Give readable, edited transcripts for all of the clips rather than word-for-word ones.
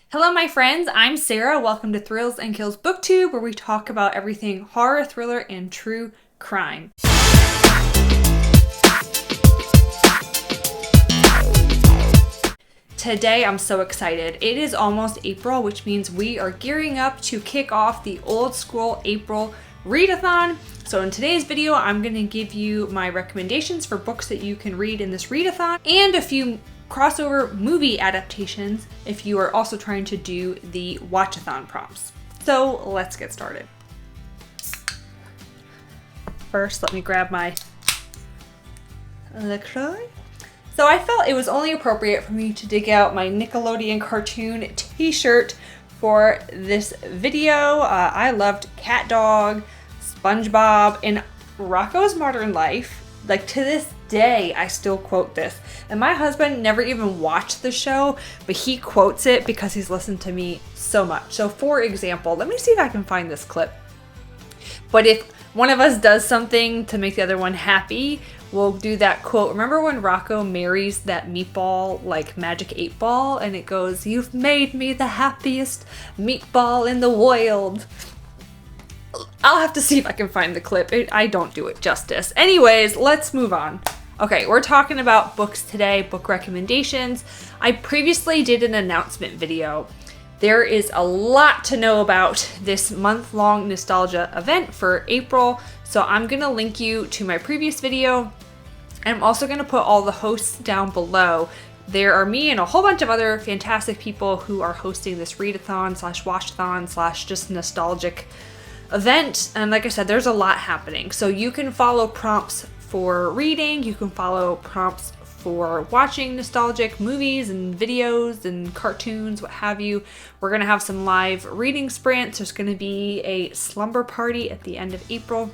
Hello my friends, I'm Sarah. Welcome to Thrills and Kills Booktube, where we talk about everything horror, thriller, and true crime. Today I'm so excited. It is almost April, which means we are gearing up to kick off the old school April Readathon. So in today's video, I'm going to give you my recommendations for books that you can read in this Readathon and a few crossover movie adaptations if you are also trying to do the watchathon prompts. So let's get started. First, let me grab my LaCroix. So I felt it was only appropriate for me to dig out my Nickelodeon cartoon t-shirt for this video. I loved Cat Dog, SpongeBob, and Rocko's Modern Life. Like, to this day, I still quote this. And my husband never even watched the show, but he quotes it because he's listened to me so much. So for example, let me see if I can find this clip. But if one of us does something to make the other one happy, we'll do that quote. Remember when Rocco marries that meatball, like Magic 8 Ball, and it goes, "You've made me the happiest meatball in the world." I'll have to see if I can find the clip. I don't do it justice. Anyways, let's move on. Okay, we're talking about books today, book recommendations. I previously did an announcement video. There is a lot to know about this month-long nostalgia event for April, so I'm gonna link you to my previous video. And I'm also gonna put all the hosts down below. There are me and a whole bunch of other fantastic people who are hosting this readathon / watchathon / just nostalgic event. And like I said, there's a lot happening. So you can follow prompts for reading, you can follow prompts for watching nostalgic movies and videos and cartoons, what have you. We're gonna have some live reading sprints. There's gonna be a slumber party at the end of April.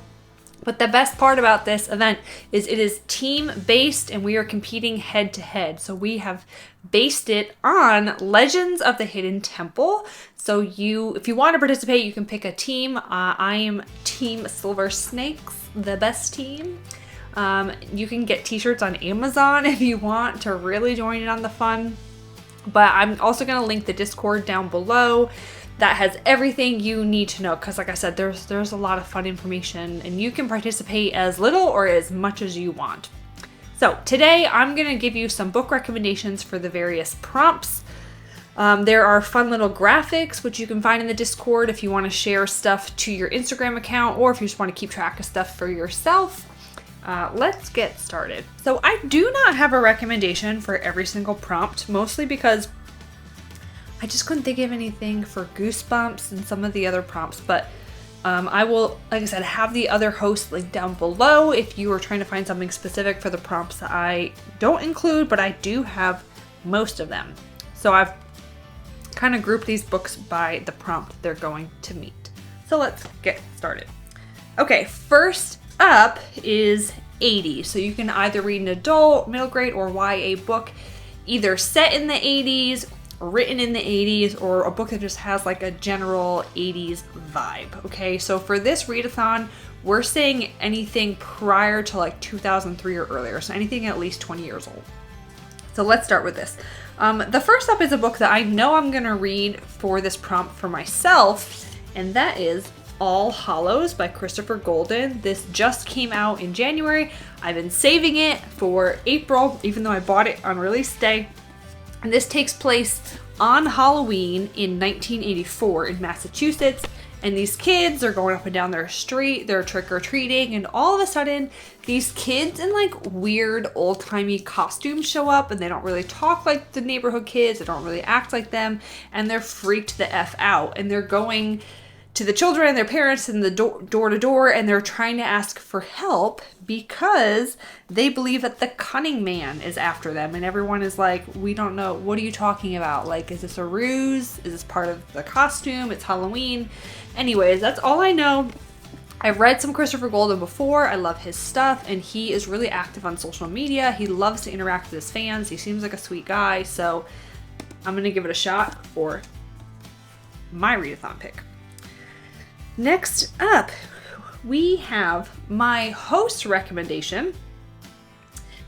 But the best part about this event is it is team-based and we are competing head-to-head. So we have based it on Legends of the Hidden Temple. So if you want to participate, you can pick a team. I am Team Silver Snakes, the best team. You can get t-shirts on Amazon if you want to really join in on the fun. But I'm also going to link the Discord down below. That has everything you need to know, because like I said, there's a lot of fun information and you can participate as little or as much as you want. So today I'm going to give you some book recommendations for the various prompts. There are fun little graphics which you can find in the Discord if you want to share stuff to your Instagram account or if you just want to keep track of stuff for yourself. Let's get started. So I do not have a recommendation for every single prompt, mostly because I just couldn't think of anything for Goosebumps and some of the other prompts, but I will, like I said, have the other hosts linked down below if you are trying to find something specific for the prompts that I don't include, but I do have most of them. So I've kind of grouped these books by the prompt they're going to meet. So let's get started. Okay, first up is 80s. So you can either read an adult, middle grade, or YA book, either set in the 80s, written in the 80s, or a book that just has like a general 80s vibe. Okay, so for this readathon, we're saying anything prior to like 2003 or earlier, so anything at least 20 years old. So let's start with this. The first up is a book that I know I'm gonna read for this prompt for myself, and that is All Hallows by Christopher Golden. This just came out in January. I've been saving it for April, even though I bought it on release day. And this takes place on Halloween in 1984 in Massachusetts. And these kids are going up and down their street, they're trick-or-treating, and all of a sudden, these kids in like weird old-timey costumes show up, and they don't really talk like the neighborhood kids, they don't really act like them, and they're freaked the F out. And they're going to the children and their parents in the door to door, and they're trying to ask for help because they believe that the Cunning Man is after them. And everyone is like, we don't know, what are you talking about? Like, is this a ruse? Is this part of the costume? It's Halloween. Anyways, that's all I know. I've read some Christopher Golden before. I love his stuff, and he is really active on social media. He loves to interact with his fans. He seems like a sweet guy, so I'm gonna give it a shot for my readathon pick. Next up, we have my host recommendation,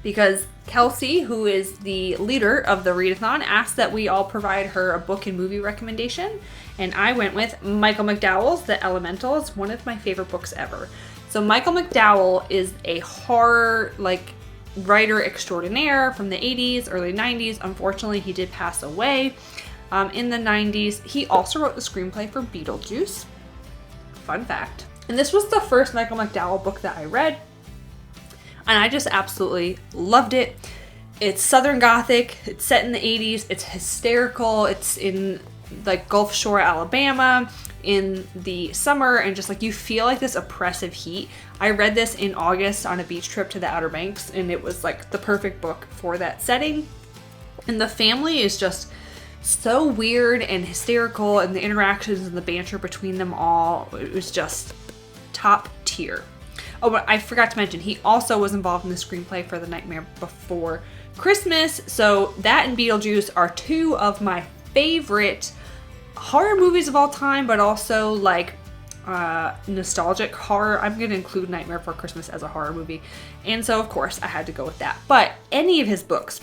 because Kelsey, who is the leader of the Readathon, asked that we all provide her a book and movie recommendation. And I went with Michael McDowell's The Elementals, one of my favorite books ever. So Michael McDowell is a horror, like, writer extraordinaire from the 80s, early 90s. Unfortunately, he did pass away in the 90s. He also wrote the screenplay for Beetlejuice. Fun fact. And this was the first Michael McDowell book that I read, and I just absolutely loved it. It's Southern Gothic, it's set in the 80s, it's hysterical, it's in like Gulf Shore, Alabama in the summer, and just like you feel like this oppressive heat. I read this in August on a beach trip to the Outer Banks, and it was like the perfect book for that setting. And the family is just so weird and hysterical, and the interactions and the banter between them all, it was just top tier. Oh, but I forgot to mention, he also was involved in the screenplay for The Nightmare Before Christmas. So that and Beetlejuice are two of my favorite horror movies of all time, but also like nostalgic horror. I'm going to include Nightmare Before Christmas as a horror movie. And so, of course, I had to go with that. But any of his books,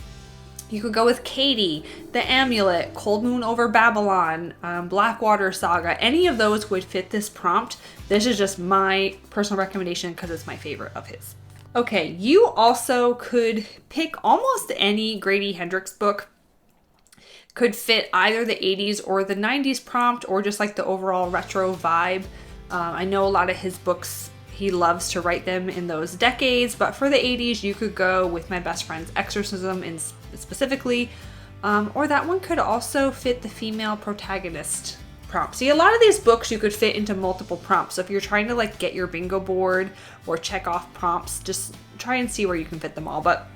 you could go with Katie, The Amulet, Cold Moon Over Babylon, Blackwater Saga. Any of those would fit this prompt. This is just my personal recommendation because it's my favorite of his. Okay, you also could pick almost any Grady Hendrix book. Could fit either the 80s or the 90s prompt, or just like the overall retro vibe. I know a lot of his books, he loves to write them in those decades, but for the 80s, you could go with My Best Friend's Exorcism in specifically, or that one could also fit the female protagonist prompt. See, a lot of these books you could fit into multiple prompts. So if you're trying to like get your bingo board or check off prompts, just try and see where you can fit them all. But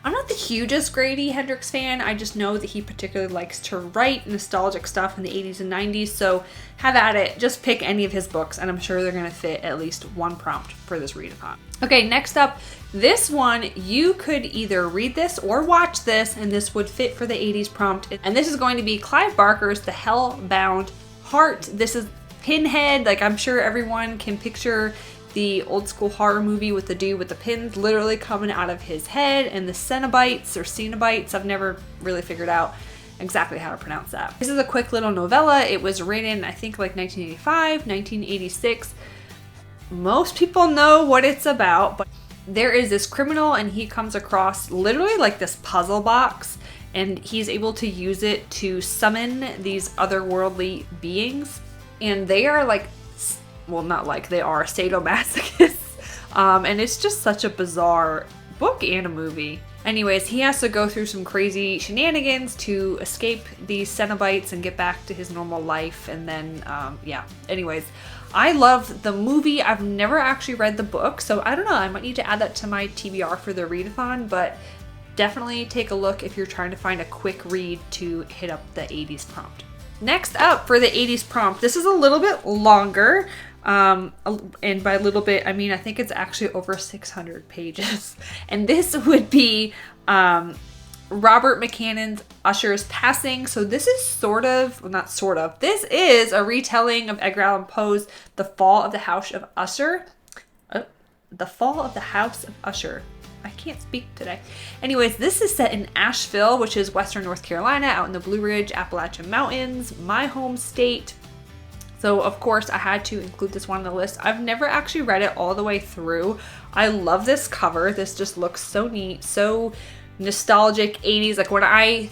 I'm not the hugest Grady Hendrix fan. I just know that he particularly likes to write nostalgic stuff in the 80s and 90s. So have at it. Just pick any of his books, and I'm sure they're going to fit at least one prompt for this readathon. Okay, next up, this one, you could either read this or watch this, and this would fit for the 80s prompt. And this is going to be Clive Barker's The Hellbound Heart. This is Pinhead. Like, I'm sure everyone can picture the old school horror movie with the dude with the pins literally coming out of his head, and the Cenobites or Cenobites. I've never really figured out exactly how to pronounce that. This is a quick little novella. It was written, I think, like 1985, 1986. Most people know what it's about, but there is this criminal, and he comes across literally like this puzzle box, and he's able to use it to summon these otherworldly beings. And they are like, well, not like, they are sadomasochists. And it's just such a bizarre book and a movie. Anyways, he has to go through some crazy shenanigans to escape these Cenobites and get back to his normal life. And then, yeah. Anyways, I love the movie. I've never actually read the book, so I don't know. I might need to add that to my TBR for the readathon, but definitely take a look if you're trying to find a quick read to hit up the 80s prompt. Next up for the 80s prompt, this is a little bit longer. And by a little bit, I mean, I think it's actually over 600 pages. And this would be Robert McCannon's Ushers Passing. So this is sort of, well, not sort of, this is a retelling of Edgar Allan Poe's The Fall of the House of Usher. The Fall of the House of Usher. I can't speak today. Anyways, this is set in Asheville, which is Western North Carolina, out in the Blue Ridge Appalachian Mountains, my home state. So of course I had to include this one on the list. I've never actually read it all the way through. I love this cover. This just looks so neat, so nostalgic 80s. Like when I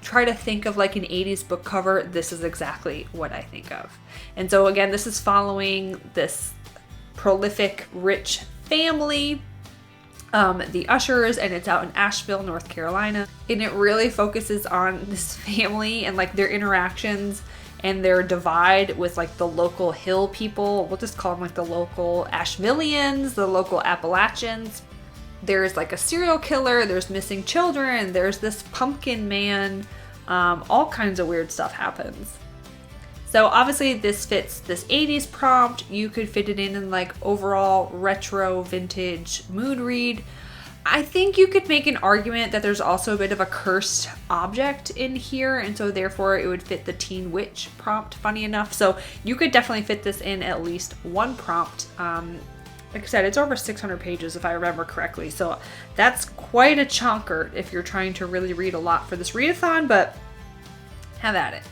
try to think of like an 80s book cover, this is exactly what I think of. And so again, this is following this prolific, rich family, the Ushers, and it's out in Asheville, North Carolina. And it really focuses on this family and like their interactions and their divide with like the local hill people. We'll just call them like the local Ashevilleans, the local Appalachians. There's like a serial killer, there's missing children, there's this pumpkin man, all kinds of weird stuff happens. So obviously this fits this 80s prompt. You could fit it in like overall retro vintage mood read. I think you could make an argument that there's also a bit of a cursed object in here, and so therefore it would fit the teen witch prompt, funny enough. So you could definitely fit this in at least one prompt. like I said, it's over 600 pages if I remember correctly. So that's quite a chonker if you're trying to really read a lot for this readathon, but have at it.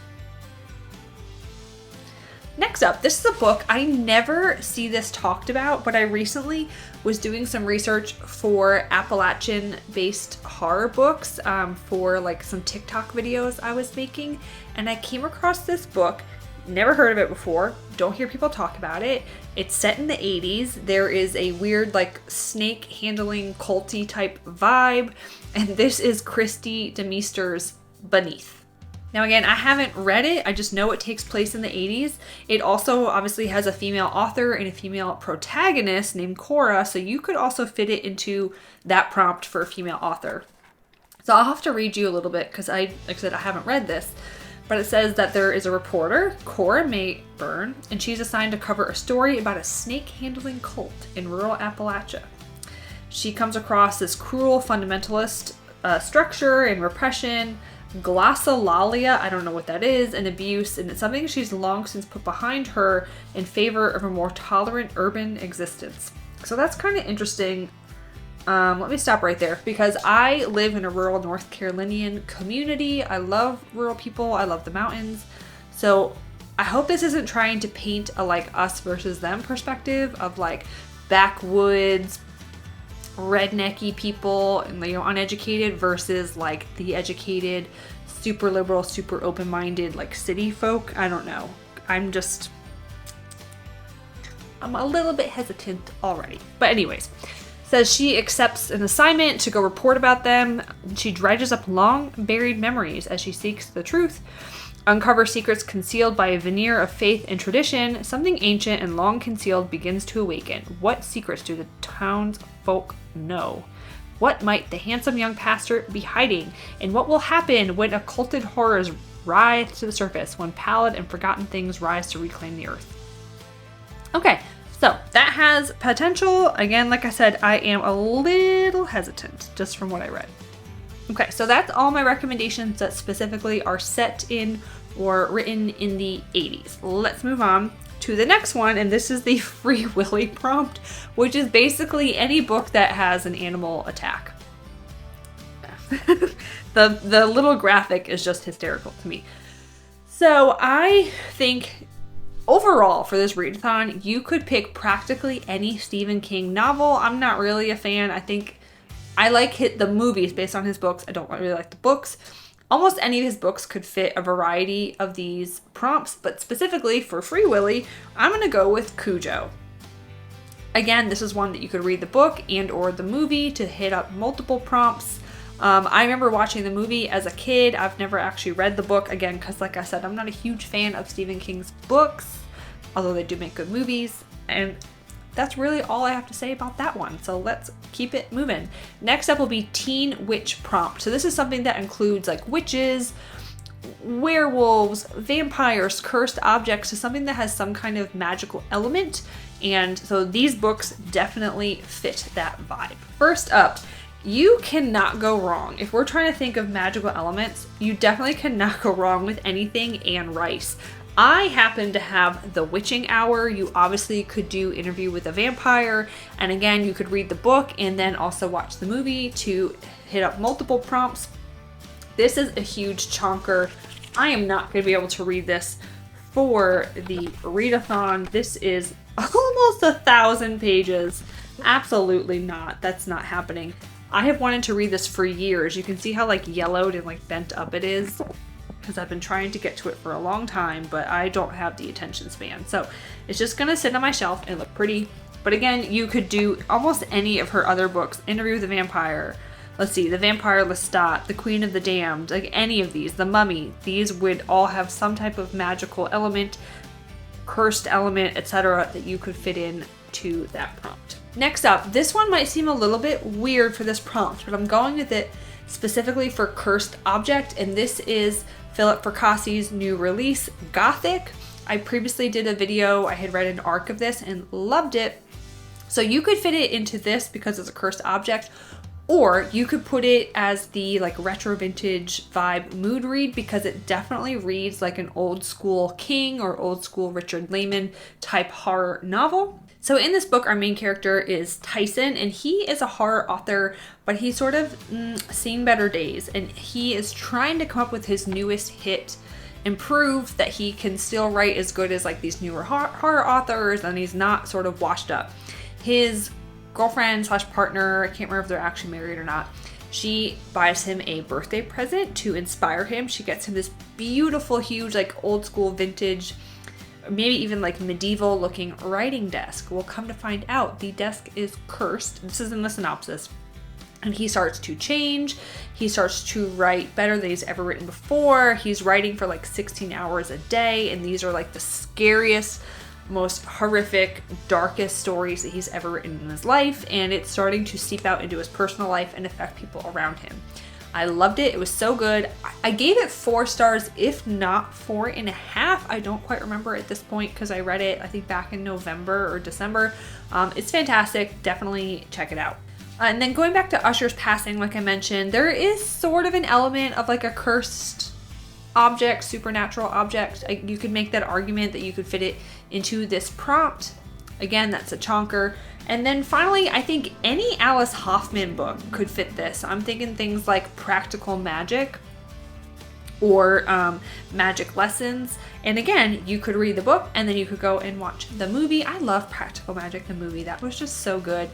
Next up, this is a book, I never see this talked about, but I recently was doing some research for Appalachian-based horror books for like some TikTok videos I was making, and I came across this book, never heard of it before, don't hear people talk about it. It's set in the 80s. There is a weird like snake handling culty type vibe, and this is Christy DeMeester's Beneath. Now again, I haven't read it, I just know it takes place in the 80s. It also obviously has a female author and a female protagonist named Cora, so you could also fit it into that prompt for a female author. So I'll have to read you a little bit because like I said, I haven't read this. But it says that there is a reporter, Cora Mayburn, and she's assigned to cover a story about a snake handling cult in rural Appalachia. She comes across this cruel fundamentalist structure and repression, glossolalia, I don't know what that is, and abuse, and it's something she's long since put behind her in favor of a more tolerant urban existence. So that's kind of interesting. Let me stop right there because I live in a rural North Carolinian community. I love rural people. I love the mountains. So I hope this isn't trying to paint a like us versus them perspective of like backwoods, rednecky people and uneducated versus like the educated, super liberal, super open-minded like city folk. I don't know. I'm a little bit hesitant already. But anyways, says she accepts an assignment to go report about them. She dredges up long buried memories as she seeks the truth, uncover secrets concealed by a veneer of faith and tradition. Something ancient and long concealed begins to awaken. What secrets do the townsfolk know? What might the handsome young pastor be hiding? And what will happen when occulted horrors rise to the surface, when pallid and forgotten things rise to reclaim the earth? Okay, so that has potential. Again, like I said, I am a little hesitant just from what I read. Okay, so that's all my recommendations that specifically are set in or written in the 80s. Let's move on to the next one, and this is the Free Willy prompt, which is basically any book that has an animal attack. The little graphic is just hysterical to me. So I think overall for this readathon, you could pick practically any Stephen King novel. I'm not really a fan. I think I like the movies based on his books. I don't really like the books. Almost any of his books could fit a variety of these prompts, but specifically for Free Willy, I'm going to go with Cujo. Again, this is one that you could read the book and or the movie to hit up multiple prompts. I remember watching the movie as a kid. I've never actually read the book, again, because like I said, I'm not a huge fan of Stephen King's books, although they do make good movies. And that's really all I have to say about that one. So let's keep it moving. Next up will be Teen Witch prompt. So this is something that includes like witches, werewolves, vampires, cursed objects, so something that has some kind of magical element. And so these books definitely fit that vibe. First up, you cannot go wrong. If we're trying to think of magical elements, you definitely cannot go wrong with anything Anne Rice. I happen to have The Witching Hour. You obviously could do Interview with a Vampire, and again, you could read the book and then also watch the movie to hit up multiple prompts. This is a huge chonker. I am not going to be able to read this for the readathon. This is almost 1,000 pages. Absolutely not. That's not happening. I have wanted to read this for years. You can see how like yellowed and like bent up it is, because I've been trying to get to it for a long time, but I don't have the attention span. So it's just gonna sit on my shelf and look pretty. But again, you could do almost any of her other books. Interview with the Vampire. Let's see, The Vampire Lestat, The Queen of the Damned, like any of these, The Mummy. These would all have some type of magical element, cursed element, etc. that you could fit in to that prompt. Next up, this one might seem a little bit weird for this prompt, but I'm going with it specifically for cursed object, and this is Philip Fracasse's new release, Gothic. I previously did a video, I had read an arc of this and loved it. So you could fit it into this because it's a cursed object, Or you could put it as the like retro vintage vibe mood read, because it definitely reads like an old school King or old school Richard Lehman type horror novel. So in this book, our main character is Tyson, and he is a horror author, but he's sort of seen better days, and he is trying to come up with his newest hit and prove that he can still write as good as like these newer horror authors, and he's not sort of washed up. His girlfriend slash partner, I can't remember if they're actually married or not, she buys him a birthday present to inspire him. She gets him this beautiful, huge, like old school vintage, maybe even like medieval looking writing desk. Well, come to find out, the desk is cursed. This is in the synopsis. And he starts to change. He starts to write better than he's ever written before. He's writing for like 16 hours a day. And these are like the scariest, most horrific, darkest stories that he's ever written in his life. And it's starting to seep out into his personal life and affect people around him. I loved it. It was so good. I gave it 4 stars, if not 4.5. I don't quite remember at this point because I read it, I think, back in November or December. It's fantastic. Definitely check it out. And then going back to Ushers Passing, like I mentioned, there is sort of an element of like a cursed object, supernatural object. You could make that argument that you could fit it into this prompt. Again, that's a chonker. And then finally, I think any Alice Hoffman book could fit this. I'm thinking things like Practical Magic or Magic Lessons. And again, you could read the book and then you could go and watch the movie. I love Practical Magic, the movie. That was just so good.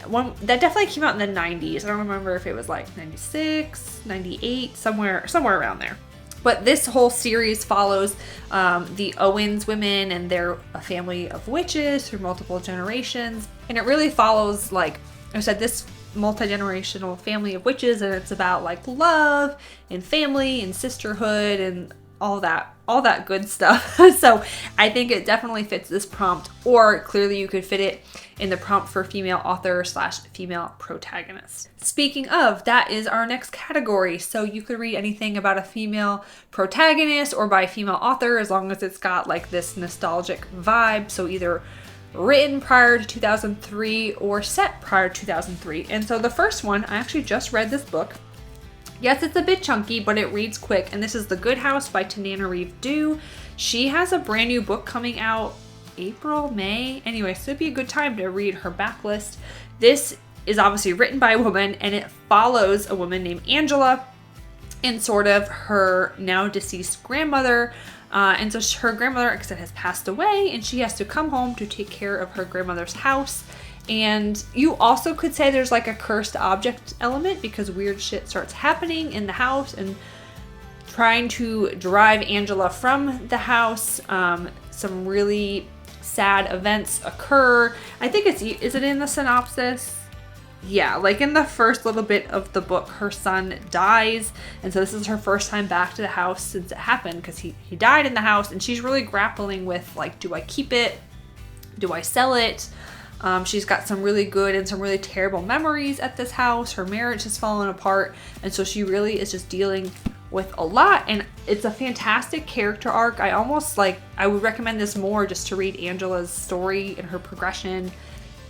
One that definitely came out in the 90s. I don't remember if it was like 96, 98, somewhere around there. But this whole series follows the Owens women, and they're a family of witches through multiple generations. And it really follows, like I said, this multi-generational family of witches, and it's about like love and family and sisterhood and all that good stuff. So I think it definitely fits this prompt, or clearly you could fit it in the prompt for female author slash female protagonist. Speaking of, that is our next category. So you could read anything about a female protagonist or by a female author, as long as it's got like this nostalgic vibe. So either written prior to 2003 or set prior to 2003. And so the first one, I actually just read this book. Yes, it's a bit chunky, but it reads quick. And this is The Good House by Tananarive Due. She has a brand new book coming out April, May. Anyway, so it'd be a good time to read her backlist. This is obviously written by a woman, and it follows a woman named Angela and sort of her now deceased grandmother. And so her grandmother, like I said, has passed away, and she has to come home to take care of her grandmother's house. And you also could say there's like a cursed object element, because weird shit starts happening in the house and trying to drive Angela from the house. Some really sad events occur. I think is it in the synopsis? Yeah, like in the first little bit of the book, her son dies. And so this is her first time back to the house since it happened, because he died in the house, and she's really grappling with like, do I keep it? Do I sell it? She's got some really good and some really terrible memories at this house. Her marriage has fallen apart. And so she really is just dealing with a lot. And it's a fantastic character arc. I would recommend this more just to read Angela's story and her progression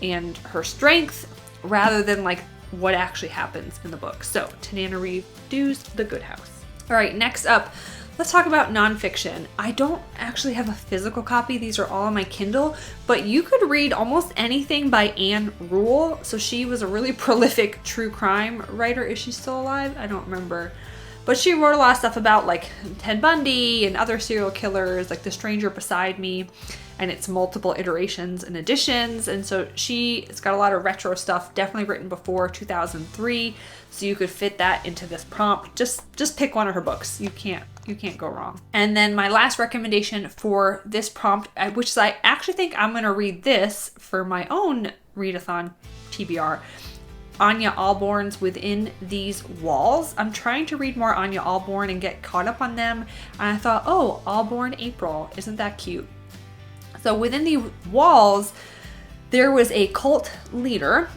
and her strength, rather than like what actually happens in the book. So Tananarive Due's The Good House. All right, next up, let's talk about nonfiction. I don't actually have a physical copy. These are all on my Kindle, but you could read almost anything by Anne Rule. So she was a really prolific true crime writer. Is she still alive? I don't remember. But she wrote a lot of stuff about like Ted Bundy and other serial killers, like The Stranger Beside Me, and its multiple iterations and editions. And so it's got a lot of retro stuff, definitely written before 2003. So you could fit that into this prompt. Just pick one of her books. You can't go wrong. And then my last recommendation for this prompt, which is I actually think I'm gonna read this for my own readathon TBR, Anya Alborn's Within These Walls. I'm trying to read more Anya Alborn and get caught up on them. And I thought, oh, Alborn April, isn't that cute? So Within the Walls, there was a cult leader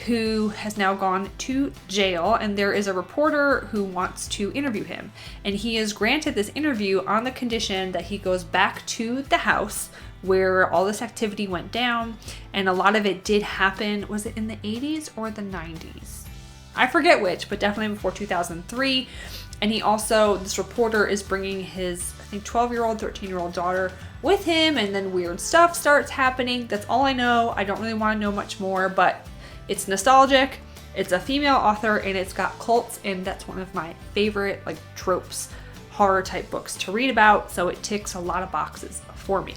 who has now gone to jail, and there is a reporter who wants to interview him. And he is granted this interview on the condition that he goes back to the house where all this activity went down. And a lot of it did happen, was it in the 80s or the 90s? I forget which, but definitely before 2003. And he also, this reporter is bringing his, I think, 12-year-old, 13-year-old daughter with him, and then weird stuff starts happening. That's all I know. I don't really want to know much more, but it's nostalgic. It's a female author, and it's got cults, and that's one of my favorite, like, tropes, horror type books to read about, so it ticks a lot of boxes for me.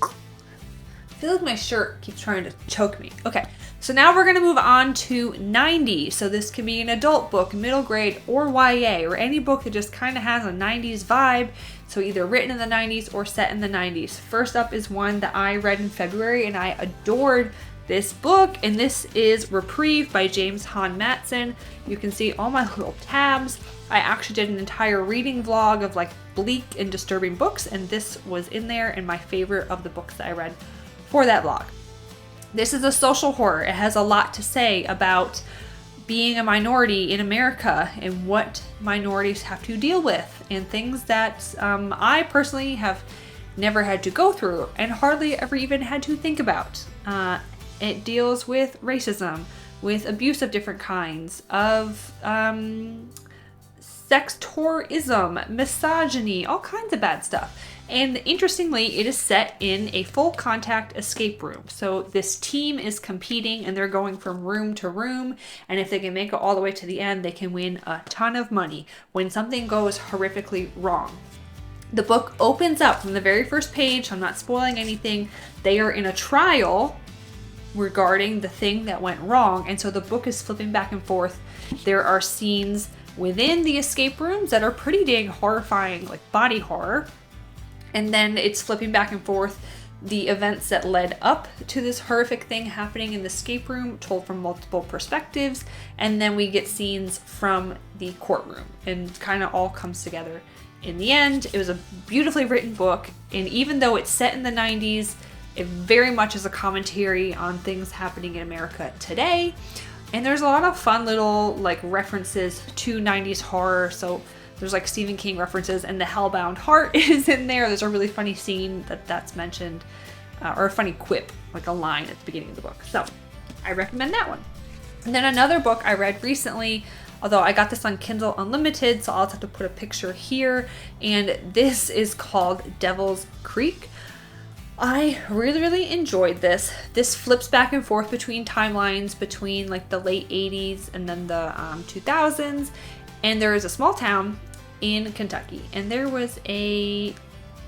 I feel like my shirt keeps trying to choke me. Okay, so now we're gonna move on to 90s. So this can be an adult book, middle grade, or YA, or any book that just kind of has a 90s vibe. So either written in the 90s or set in the 90s. First up is one that I read in February, and I adored this book, and this is Reprieve by James Hahn Matson. You can see all my little tabs. I actually did an entire reading vlog of like bleak and disturbing books, and this was in there, and my favorite of the books that I read for that vlog. This is a social horror. It has a lot to say about being a minority in America and what minorities have to deal with, and things that I personally have never had to go through and hardly ever even had to think about. It deals with racism, with abuse of different kinds, of sex tourism, misogyny, all kinds of bad stuff. And interestingly, it is set in a full contact escape room. So this team is competing, and they're going from room to room. And if they can make it all the way to the end, they can win a ton of money when something goes horrifically wrong. The book opens up from the very first page, so I'm not spoiling anything. They are in a trial regarding the thing that went wrong. And so the book is flipping back and forth. There are scenes within the escape rooms that are pretty dang horrifying, like body horror. And then it's flipping back and forth the events that led up to this horrific thing happening in the escape room, told from multiple perspectives. And then we get scenes from the courtroom, and kind of all comes together in the end. It was a beautifully written book, and even though it's set in the 90s, it very much is a commentary on things happening in America today. And there's a lot of fun little like references to 90s horror. So there's like Stephen King references, and the Hellbound Heart is in there. There's a really funny scene that's mentioned, or a funny quip, like a line at the beginning of the book. So I recommend that one. And then another book I read recently, although I got this on Kindle Unlimited, so I'll just have to put a picture here. And this is called Devil's Creek. I really enjoyed this. This flips back and forth between timelines, between like the late 80s and then the 2000s. And there is a small town in Kentucky, and there was a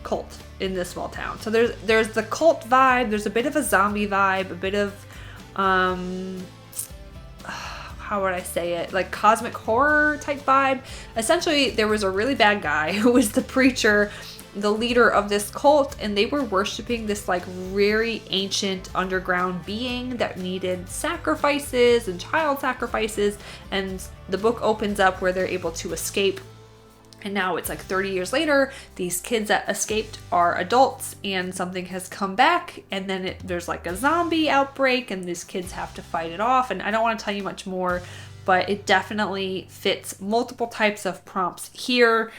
cult in this small town. So there's the cult vibe, there's a bit of a zombie vibe, a bit of how would I say it, like cosmic horror type vibe. Essentially, there was a really bad guy who was the preacher, the leader of this cult, and they were worshiping this like very ancient underground being that needed sacrifices and child sacrifices. And the book opens up where they're able to escape, and now it's like 30 years later, these kids that escaped are adults, and something has come back, and then there's like a zombie outbreak, and these kids have to fight it off. And I don't want to tell you much more, but it definitely fits multiple types of prompts here.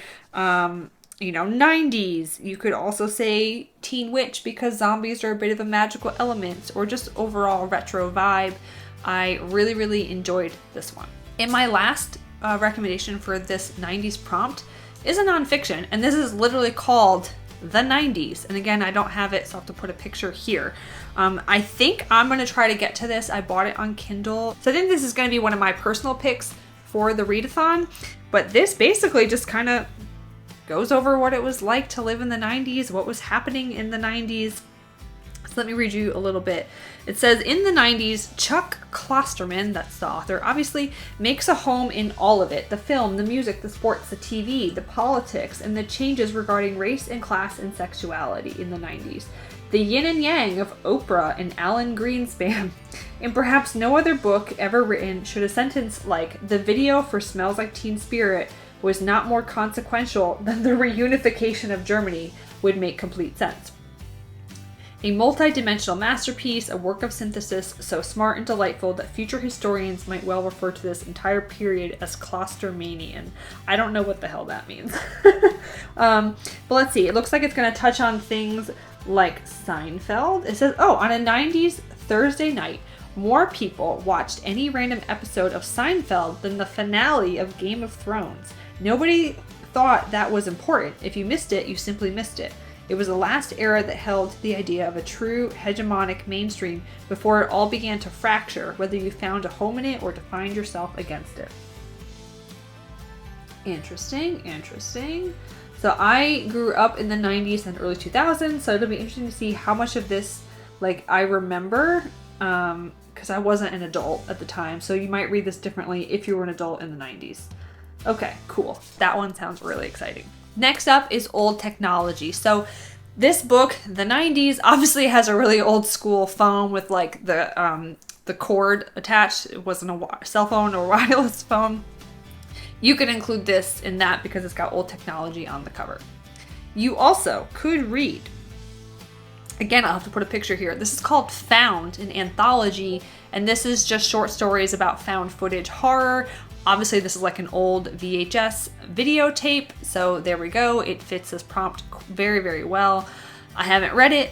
You know, 90s, you could also say Teen Witch, because zombies are a bit of a magical element, or just overall retro vibe. I really enjoyed this one. And my last recommendation for this 90s prompt is a nonfiction, and this is literally called The 90s. And again, I don't have it, so I'll have to put a picture here. I think I'm going to try to get to this. I bought it on Kindle. So I think this is going to be one of my personal picks for the Readathon, but this basically just kind of goes over what it was like to live in the 90s, what was happening in the 90s. So let me read you a little bit. It says, in the 90s, Chuck Klosterman, that's the author, obviously makes a home in all of it. The film, the music, the sports, the TV, the politics, and the changes regarding race and class and sexuality in the 90s. The yin and yang of Oprah and Alan Greenspan. In perhaps no other book ever written should a sentence like, the video for Smells Like Teen Spirit was not more consequential than the reunification of Germany would make complete sense. A multi-dimensional masterpiece, a work of synthesis so smart and delightful that future historians might well refer to this entire period as Klostermanian. I don't know what the hell that means. But let's see. It looks like it's going to touch on things like Seinfeld. It says, on a 90s Thursday night, More people watched any random episode of Seinfeld than the finale of Game of Thrones. Nobody thought that was important. If you missed it, you simply missed it. It was the last era that held the idea of a true hegemonic mainstream before it all began to fracture, whether you found a home in it or defined yourself against it. Interesting, interesting. So I grew up in the 90s and early 2000s, so it'll be interesting to see how much of this, like, I remember, because I wasn't an adult at the time, so you might read this differently if you were an adult in the 90s. Okay, cool. That one sounds really exciting. Next up is old technology. So this book, the 90s, obviously has a really old school phone with like the cord attached. It wasn't a cell phone or wireless phone. You could include this in that because it's got old technology on the cover. You also could read, again, I'll have to put a picture here. This is called Found, an anthology, and this is just short stories about found footage horror. Obviously, this is like an old VHS videotape, so there we go. It fits this prompt very, very well. I haven't read it.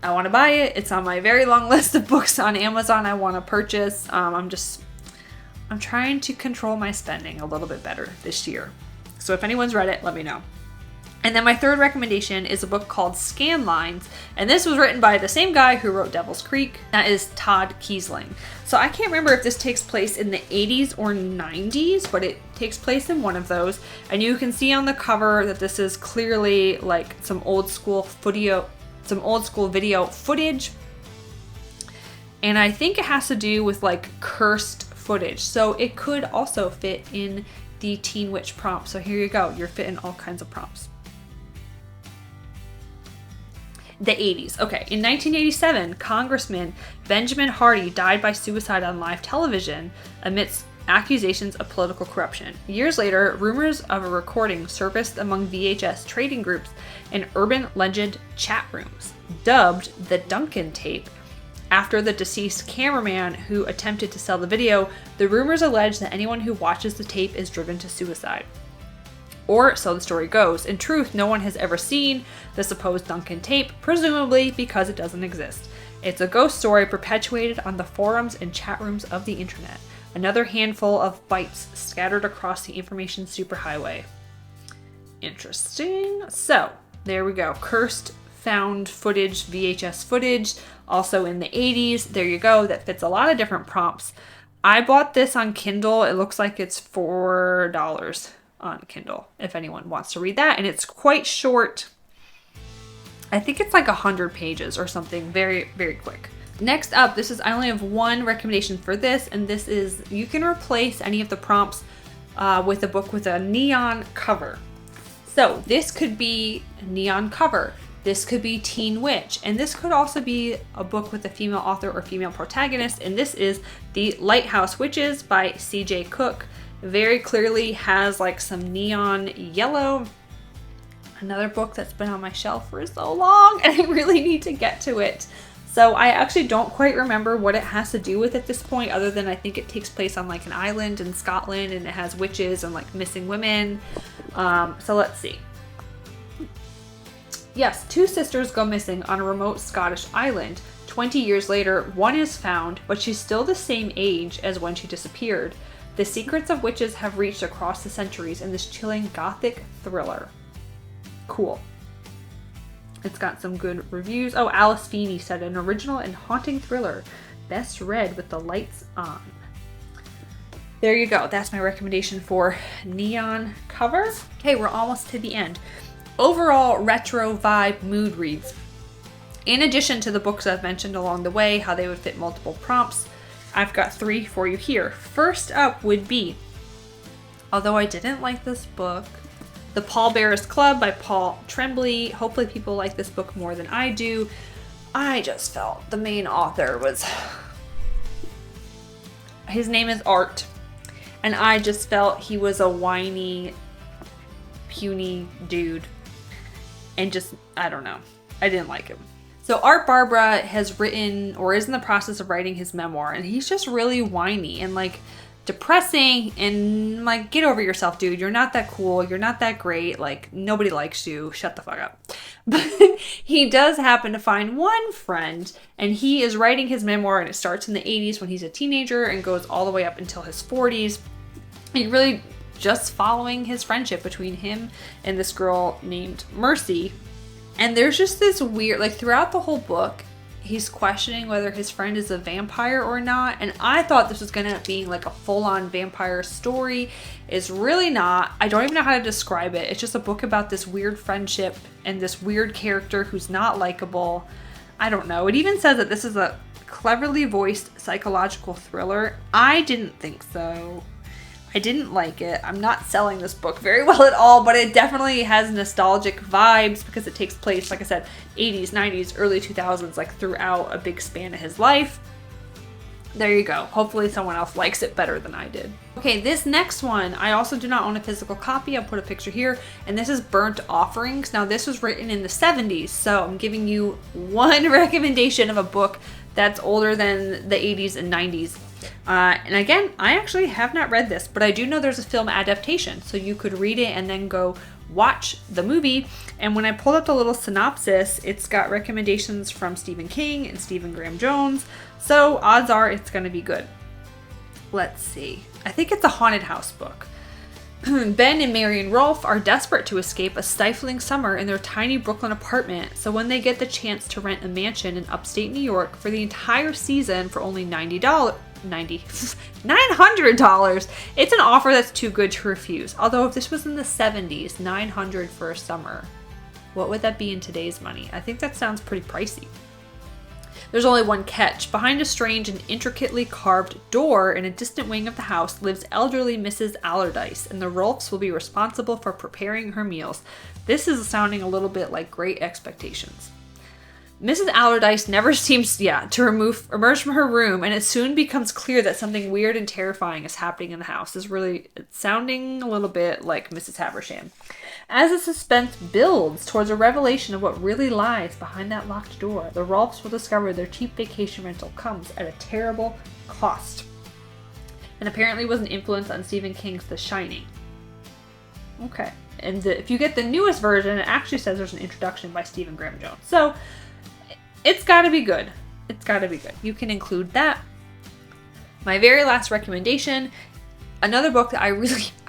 I want to buy it. It's on my very long list of books on Amazon I want to purchase. I'm trying to control my spending a little bit better this year. So if anyone's read it, let me know. And then my third recommendation is a book called Scanlines, and this was written by the same guy who wrote Devil's Creek. That is Todd Kiesling. So I can't remember if this takes place in the 80s or 90s, but it takes place in one of those. And you can see on the cover that this is clearly like some old school video footage. And I think it has to do with like cursed footage. So it could also fit in the Teen Witch prompt. So here you go. You're fitting all kinds of prompts. The 80s. Okay, in 1987, Congressman Benjamin Hardy died by suicide on live television amidst accusations of political corruption. Years later, rumors of a recording surfaced among VHS trading groups and urban legend chat rooms, dubbed the Duncan tape. After the deceased cameraman who attempted to sell the video, the rumors allege that anyone who watches the tape is driven to suicide. Or so the story goes. In truth, no one has ever seen the supposed Duncan tape, presumably because it doesn't exist. It's a ghost story perpetuated on the forums and chat rooms of the internet. Another handful of bytes scattered across the information superhighway. Interesting. So, there we go. Cursed found footage, VHS footage, also in the 80s. There you go. That fits a lot of different prompts. I bought this on Kindle. It looks like it's $4 on Kindle, if anyone wants to read that. And it's quite short. I think it's like 100 pages or something. Very, very quick. Next up, I only have one recommendation for this, and this is you can replace any of the prompts with a book with a neon cover. So this could be a neon cover. This could be Teen Witch, and this could also be a book with a female author or female protagonist, and this is The Lighthouse Witches by C.J. Cook. Very clearly has like some neon yellow. Another book that's been on my shelf for so long, and I really need to get to it. So I actually don't quite remember what it has to do with at this point, other than I think it takes place on like an island in Scotland, and it has witches and like missing women. So let's see. Yes, two sisters go missing on a remote Scottish island. 20 years later, one is found, but she's still the same age as when she disappeared. The secrets of witches have reached across the centuries in this chilling gothic thriller. Cool. It's got some good reviews. Oh, Alice Feeney said, an original and haunting thriller. Best read with the lights on. There you go. That's my recommendation for neon cover. Okay, we're almost to the end. Overall retro vibe mood reads. In addition to the books I've mentioned along the way, how they would fit multiple prompts, I've got 3 for you here. First up would be, although I didn't like this book, The Pallbearers Club by Paul Tremblay. Hopefully people like this book more than I do. I just felt the main author was, his name is Art, and I just felt he was a whiny, puny dude, and just, I don't know, I didn't like him. So Art Barbara has written, or is in the process of writing, his memoir, and he's just really whiny and like depressing, and like, get over yourself, dude. You're not that cool. You're not that great. Like, nobody likes you. Shut the fuck up. But he does happen to find one friend, and he is writing his memoir, and it starts in the 80s when he's a teenager and goes all the way up until his 40s. He really just following his friendship between him and this girl named Mercy. And there's just this weird, like throughout the whole book, he's questioning whether his friend is a vampire or not. And I thought this was going to end up being like a full-on vampire story. It's really not. I don't even know how to describe it. It's just a book about this weird friendship and this weird character who's not likable. I don't know. It even says that this is a cleverly voiced psychological thriller. I didn't think so. I didn't like it. I'm not selling this book very well at all, but it definitely has nostalgic vibes because it takes place, like I said, 80s, 90s, early 2000s, like throughout a big span of his life. There you go. Hopefully someone else likes it better than I did. Okay, this next one, I also do not own a physical copy. I'll put a picture here. And this is Burnt Offerings. Now this was written in the 70s, so I'm giving you one recommendation of a book that's older than the 80s and 90s. And again, I actually have not read this, but I do know there's a film adaptation, so you could read it and then go watch the movie. And when I pulled up the little synopsis, it's got recommendations from Stephen King and Stephen Graham Jones, so odds are it's going to be good. Let's see. I think it's a haunted house book. Ben and Marion Rolfe are desperate to escape a stifling summer in their tiny Brooklyn apartment, so when they get the chance to rent a mansion in upstate New York for the entire season for only $900, it's an offer that's too good to refuse. Although if this was in the 70s, $900 for a summer, what would that be in today's money? I think that sounds pretty pricey. There's only one catch. Behind a strange and intricately carved door in a distant wing of the house lives elderly Mrs. Allardyce, and the Rolfes will be responsible for preparing her meals. This is sounding a little bit like Great Expectations. Mrs. Allardyce never seems, to emerge from her room, and it soon becomes clear that something weird and terrifying is happening in the house. It's sounding a little bit like Mrs. Havisham. As the suspense builds towards a revelation of what really lies behind that locked door, the Rolfes will discover their cheap vacation rental comes at a terrible cost, and apparently was an influence on Stephen King's The Shining. Okay, and if you get the newest version, it actually says there's an introduction by Stephen Graham Jones. So it's gotta be good. It's gotta be good. You can include that. My very last recommendation, another book that I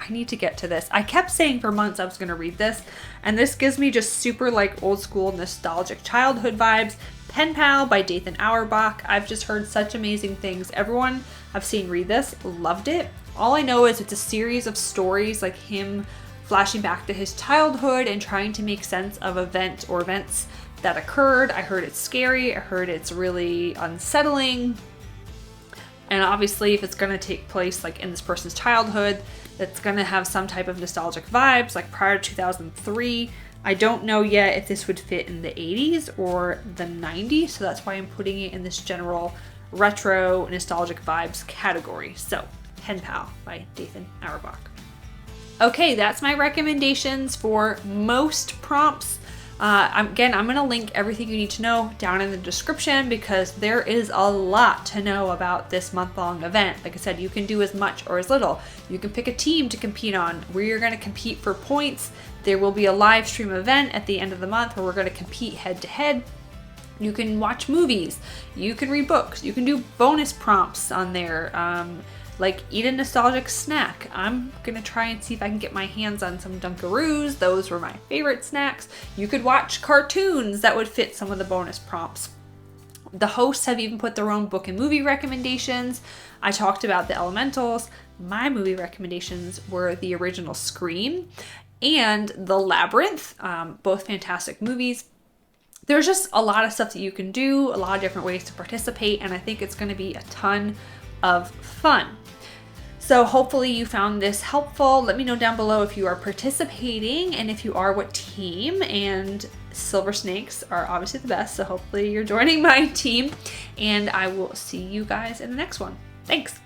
need to get to this. I kept saying for months I was gonna read this, and this gives me just super like old school nostalgic childhood vibes. Pen Pal by Dathan Auerbach. I've just heard such amazing things. Everyone I've seen read this loved it. All I know is it's a series of stories like him flashing back to his childhood and trying to make sense of events that occurred. I heard it's scary. I heard it's really unsettling. And obviously if it's going to take place like in this person's childhood, that's going to have some type of nostalgic vibes like prior to 2003. I don't know yet if this would fit in the 80s or the 90s. So that's why I'm putting it in this general retro nostalgic vibes category. So Pen Pal by Dathan Auerbach. Okay, that's my recommendations for most prompts. I'm going to link everything you need to know down in the description because there is a lot to know about this month-long event. Like I said, you can do as much or as little. You can pick a team to compete on where you're going to compete for points. There will be a live stream event at the end of the month where we're going to compete head-to-head. You can watch movies. You can read books. You can do bonus prompts on there. Like eat a nostalgic snack. I'm gonna try and see if I can get my hands on some Dunkaroos. Those were my favorite snacks. You could watch cartoons that would fit some of the bonus prompts. The hosts have even put their own book and movie recommendations. I talked about The Elementals. My movie recommendations were the original Scream and The Labyrinth, both fantastic movies. There's just a lot of stuff that you can do, a lot of different ways to participate, and I think it's gonna be a ton of fun. So hopefully you found this helpful. Let me know down below if you are participating, and if you are, what team. And Silver Snakes are obviously the best, so hopefully you're joining my team, and I will see you guys in the next one. Thanks.